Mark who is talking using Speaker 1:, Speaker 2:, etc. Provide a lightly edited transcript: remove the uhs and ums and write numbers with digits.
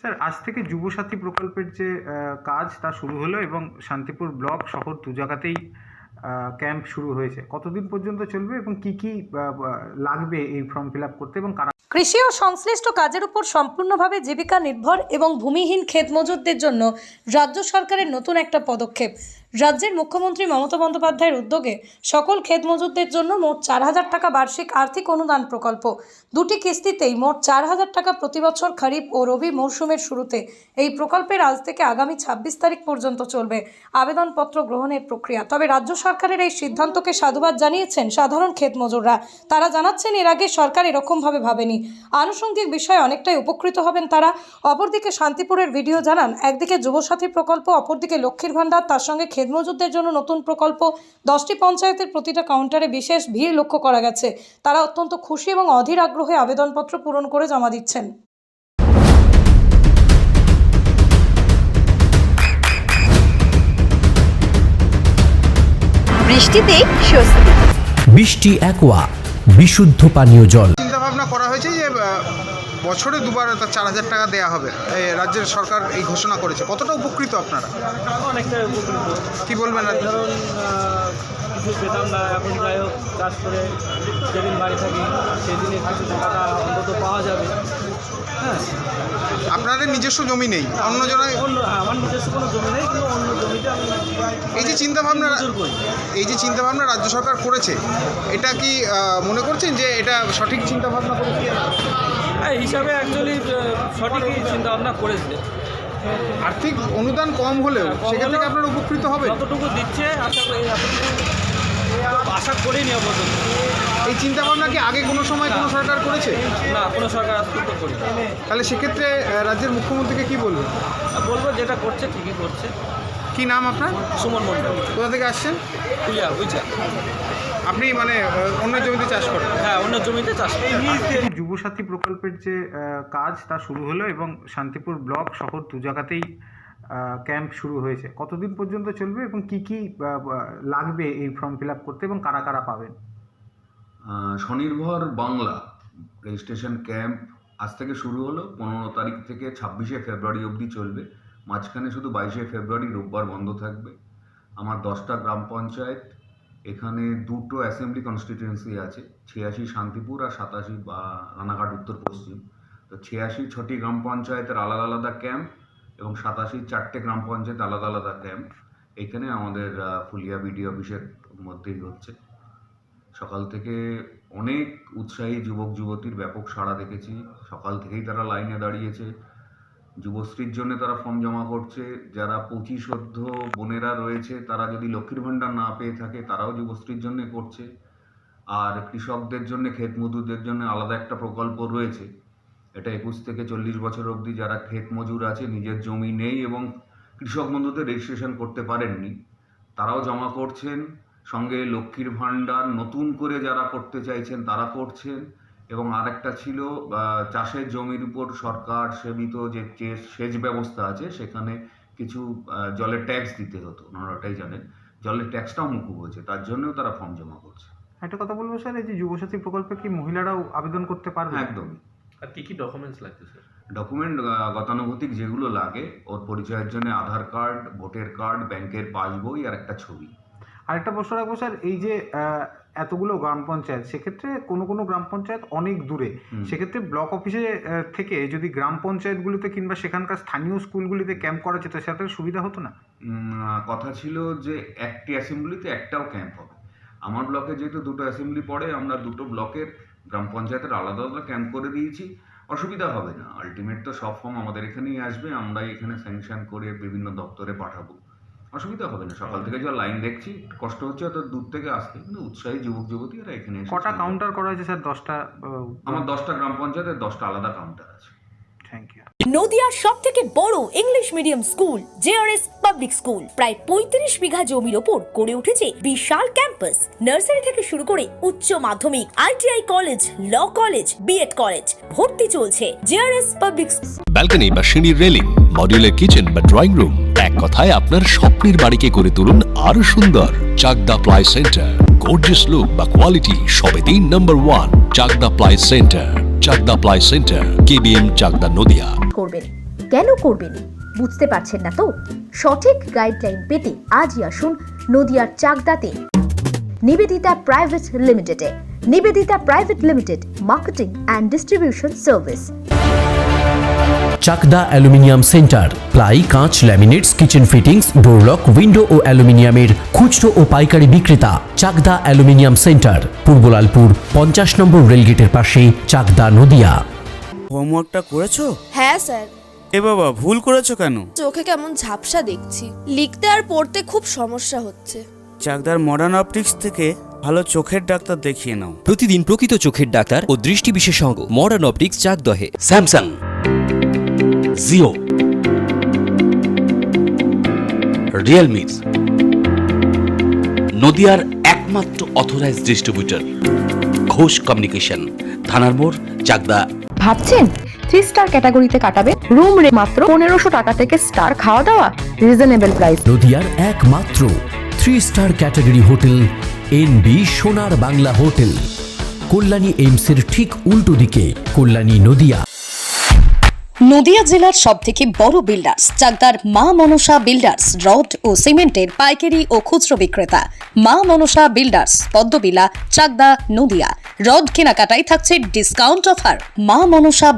Speaker 1: Sir, আজ থেকে যুবসাথী প্রকল্পের যে কাজ তা শুরু হলো এবং শান্তিপুর ব্লক শহর দু জায়গাতেই ক্যাম্প শুরু হয়েছে। কতদিন পর্যন্ত চলবে এবং কি কি লাগবে এই ফর্ম ফিল আপ করতে এবং কারা?
Speaker 2: কৃষি ও সংশ্লিষ্ট কাজের উপর সম্পূর্ণভাবে জীবিকা নির্ভর এবং ভূমিহীন ক্ষেত মজুরদের জন্য রাজ্য সরকারের নতুন একটা পদক্ষেপ। রাজ্যের মুখ্যমন্ত্রী মমতা বন্দ্যোপাধ্যায়ের উদ্যোগে সকল ক্ষেত মজুরদের জন্য মোট 4,000 টাকা বার্ষিক আর্থিক অনুদান প্রকল্প। দুটি কিস্তিতেই মোট 4,000 টাকা প্রতি বছর খরিফ ও রবি মৌসুমের শুরুতে। এই প্রকল্পের আজ থেকে আগামী 26 তারিখ পর্যন্ত চলবে আবেদনপত্র গ্রহণের প্রক্রিয়া। তবে রাজ্য সরকারের এই সিদ্ধান্তকে সাধুবাদ জানিয়েছেন সাধারণ ক্ষেত মজুররা। তারা জানাচ্ছেন এর আগে সরকার এরকমভাবে ভাবেনি। আনুষঙ্গিক বিষয়ে অনেকটাই উপকৃত হবেন তারা। অপরদিকে শান্তিপুরের ভিডিও জানান, একদিকে যুবসাথী প্রকল্প, অপরদিকে লক্ষ্মীর ভান্ডার, তার সঙ্গে ক্ষেত মজুরদের জন্য নতুন প্রকল্প। 10টি পঞ্চায়েতের প্রতিটা কাউন্টারে বিশেষ ভিড় লক্ষ্য করা গেছে। তারা অত্যন্ত খুশি এবং অধীর আগ্রহে আবেদনপত্র পূরণ করে জমা দিচ্ছেন।
Speaker 3: বৃষ্টিতে স্বস্তি।
Speaker 4: বৃষ্টি অ্যাকোয়া বিশুদ্ধ পানীয় জল।
Speaker 5: চিন্তা ভাবনা করা হয়েছে যে বছরে দুবার 4,000 টাকা দেওয়া হবে। রাজ্যের সরকার এই ঘোষণা করেছে। কতটা উপকৃত আপনারা?
Speaker 6: অনেকটা উপকৃত।
Speaker 5: কি বলবেন?
Speaker 6: ধরুন কিছু পেতাম না, এখন যাই হোক চাষ করে যেদিন বাড়ি থাকি সেদিনে কিছু টাকাটা অন্তত পাওয়া যাবে। হ্যাঁ,
Speaker 5: আপনাদের নিজস্ব জমি নেই, অন্য জনায়?
Speaker 6: আমার নিজস্ব কোনো জমি নেই, কিন্তু অন্য জমিতে আমি
Speaker 5: এই যে চিন্তাভাবনা
Speaker 6: করি।
Speaker 5: এই যে চিন্তাভাবনা রাজ্য সরকার করেছে, এটা কি মনে করছেন যে এটা সঠিক চিন্তাভাবনা করেছে?
Speaker 6: এই হিসাবে অ্যাকচুয়ালি সঠিকই চিন্তাভাবনা করেছে।
Speaker 5: আর্থিক অনুদান কম হলেও সেখান থেকে আপনারা উপকৃত হবেন।
Speaker 6: যতটুকু দিচ্ছে আশা করি আশা করিনি আপাতত।
Speaker 5: এই চিন্তাভাবনা কি আগে কোনো সময় কোনো সরকার করেছে?
Speaker 6: না, কোনো সরকার আজ পর্যন্ত করি।
Speaker 5: তাহলে সেক্ষেত্রে রাজ্যের মুখ্যমন্ত্রীকে কি বলবেন?
Speaker 6: বলবো যেটা করছে ঠিকই করছে।
Speaker 5: কি নাম আপনার?
Speaker 6: সুমন মণ্ডল।
Speaker 5: কোথা থেকে আসছেন?
Speaker 6: কুলিয়া, বুঝছা?
Speaker 5: আপনি মানে অন্য জমিতে চাষ করেন?
Speaker 6: হ্যাঁ, অন্য জমিতে চাষ করি।
Speaker 1: যুবসাথী প্রকল্পের যে কাজ তা শুরু হলো এবং শান্তিপুর ব্লক শহর দু জায়গাতেই ক্যাম্প শুরু হয়েছে। কতদিন পর্যন্ত চলবে এবং কি কি লাগবে এই ফর্ম ফিল আপ করতে এবং কারা কারা পাবেন?
Speaker 7: স্বনির্ভর বাংলা রেজিস্ট্রেশন ক্যাম্প আজ থেকে শুরু হলো। 15 তারিখ থেকে 26শে ফেব্রুয়ারি অবধি চলবে। মাঝখানে শুধু 22শে ফেব্রুয়ারি রোববার বন্ধ থাকবে। আমার 10টা গ্রাম পঞ্চায়েত, এখানে 2টো অ্যাসেম্বলি কনস্টিটিউয়েন্সি আছে, 86 শান্তিপুর আর 87 বা রানাঘাট উত্তর পশ্চিম। তো 86 গ্রাম পঞ্চায়েতের আলাদা আলাদা ক্যাম্প এবং 87 4টে গ্রাম পঞ্চায়েত আলাদা আলাদা ক্যাম্প এখানে আমাদের ফুলিয়া বিডি অফিসের মধ্যেই হচ্ছে। সকাল থেকে অনেক উৎসাহী যুবক যুবতীর ব্যাপক সাড়া দেখেছি। সকাল থেকেই তারা লাইনে দাঁড়িয়েছে। যুবশ্রীর জন্য তারা ফর্ম জমা করছে। যারা 25 বোনেরা রয়েছে তারা যদি লক্ষ্মীর ভাণ্ডার না পেয়ে থাকে তারাও যুবশ্রীর জন্য করছে। আর কৃষকদের জন্য, ক্ষেত মজুরদের জন্য আলাদা একটা প্রকল্প রয়েছে। এটা 21 থেকে 40 বছর অবধি যারা ক্ষেত মজুর আছে, নিজের জমি নেই এবং কৃষক বন্ধুতে রেজিস্ট্রেশন করতে পারেননি, তারাও জমা করছেন। সঙ্গে লক্ষ্মীর ভাণ্ডার নতুন করে যারা করতে চাইছেন তারা করছেন। এবং আরেকটা ছিল চাষের জমির উপর সরকার সেবিত যে সেচ ব্যবস্থা আছে সেখানে কিছু জলের ট্যাক্স দিতে হতো, ওনারা ওটাই জানেন। জলের ট্যাক্সটাও মুকুব হয়েছে, তার জন্যও তারা ফর্ম জমা করছে।
Speaker 1: একটা কথা বলবো স্যার, এই যে যুবসাথী প্রকল্পে কি মহিলারাও আবেদন করতে পারবে?
Speaker 7: একদমই।
Speaker 6: আর কি ডকুমেন্টস লাগছে স্যার?
Speaker 7: ডকুমেন্ট গতানুগতিক যেগুলো লাগে, ওর পরিচয়ের জন্য আধার কার্ড, ভোটার কার্ড, ব্যাংকের পাসবই আর একটা ছবি।
Speaker 1: আরেকটা প্রশ্ন রাখবো স্যার, এই যে এতগুলো গ্রাম পঞ্চায়েত, সেক্ষেত্রে কোনো কোনো গ্রাম পঞ্চায়েত অনেক দূরে, সেক্ষেত্রে ব্লক অফিসে থেকে যদি গ্রাম পঞ্চায়েতগুলিতে কিংবা সেখানকার স্থানীয় স্কুলগুলিতে ক্যাম্প করা যেত সেটাতে সুবিধা হতো না?
Speaker 7: কথা ছিল যে একটি অ্যাসেম্বলিতে একটাও ক্যাম্প হবে। আমার ব্লকে যেহেতু 2টো অ্যাসেম্বলি পড়ে, আমরা 2টো ব্লকের গ্রাম পঞ্চায়েতের আলাদা আলাদা ক্যাম্প করে দিয়েছি। অসুবিধা হবে না। আলটিমেট তো সব ফর্ম আমাদের এখানেই আসবে, আমরা এখানে স্যাংশন করে বিভিন্ন দপ্তরে পাঠাবো। অসুবিধা হবে না। সকাল থেকে যা লাইন দেখছি, কষ্ট হচ্ছে হয়তো দূর থেকে আসতে, কিন্তু উৎসাহী যুবক যুবতী এরা এখানে এসে।
Speaker 1: কটা কাউন্টার করা হয়েছে স্যার? 10টা?
Speaker 7: আমার 10টা গ্রাম পঞ্চায়েতের 10টা আলাদা কাউন্টার আছে।
Speaker 1: Thank you.
Speaker 3: নদিয়ার সবথেকে বড় English medium school JRS public school প্রায় 35 বিঘা জমির ওপর গড়ে উঠেছে বিশাল ক্যাম্পাস। নার্সারি থেকে শুরু করে উচ্চ মাধ্যমিক, ITI college, law college, B Ed college, ভর্তি চলছে জেআরএস পাবলিক।
Speaker 4: ব্যালকনি বা সিঁড়ির রেলিং, মডিউলার কিচেন বা ড্রয়িং রুম, এক কথায় আপনার স্বপ্নের বাড়িকে করে তুলুন আরো সুন্দর। Chakdah ply centre, gorgeous look বা কোয়ালিটি সবেতেই number 1। Chakdah ply centre, Chakdah ply centre, KBM, Chakdah, Nadia.
Speaker 3: করবেন কেন করবেন? বুঝতে পারছেন না তো? সঠিক গাইডলাইন পেতে আজই আসুন নদিয়ার চাকদাতে নিবেদিতা প্রাইভেট লিমিটেডে। Nivedita private limited, marketing and distribution service.
Speaker 8: Chakdah aluminium centre, ply, কাঁচ, laminates, kitchen fittings, door lock, window ও অ্যালুমিনিয়ামের খুচরো ও পাইকারি বিক্রেতা। Chakdah aluminium centre, Purbalalpur 50 number রেলগেটের পাশে, চাকদা, নদিয়া।
Speaker 9: হোমওয়ার্কটা করেছো?
Speaker 10: হ্যাঁ স্যার।
Speaker 9: এ বাবা, ভুল করেছো কেন?
Speaker 10: চোখে কেমন ঝাপসা দেখছি, লিখতে আর পড়তে খুব সমস্যা হচ্ছে।
Speaker 9: চাকদার মডার্ন অপটিক্স থেকে ভালো চোখের ডাক্তার দেখিয়ে নাও।
Speaker 11: প্রতিদিন প্রকৃত চোখের ডাক্তার ও দৃষ্টি বিশেষজ্ঞ মডার্ন অপটিক্স চাকদহে।
Speaker 12: স্যামসাং, জিও, রিয়েলমি, নদিয়ার একমাত্র অথরাইজড ডিস্ট্রিবিউটর ঘোষ কমিউনিকেশন, থানার মোড়, চাকদা।
Speaker 13: ভাবছেন 3 স্টার ক্যাটাগরিতে কাটাবে? রুম রে মাত্র 1500 টাকা থেকে স্টার, খাওয়া দাওয়া রিজনেবল প্রাইস।
Speaker 8: নদিয়ার একমাত্র 3 স্টার ক্যাটাগরি হোটেল এনবি সোনার বাংলা হোটেল, কল্যাণী এইমসের ঠিক উল্টো দিকে, কল্যাণী, নদিয়া।
Speaker 2: নদিয়া জেলার সবথেকে বড় বিল্ডার্স চাকদার মা মনসা বিল্ডার্স, রড ও সিমেন্টের পাইকারি ও খুচরো বিক্রেতা। মা মনসা বিল্ডার্স, পদ্মবিলা, চাকদা, নদিয়া। রড কেনাকাটায় থাকছে ডিসকাউন্ট অফার। মা মনসা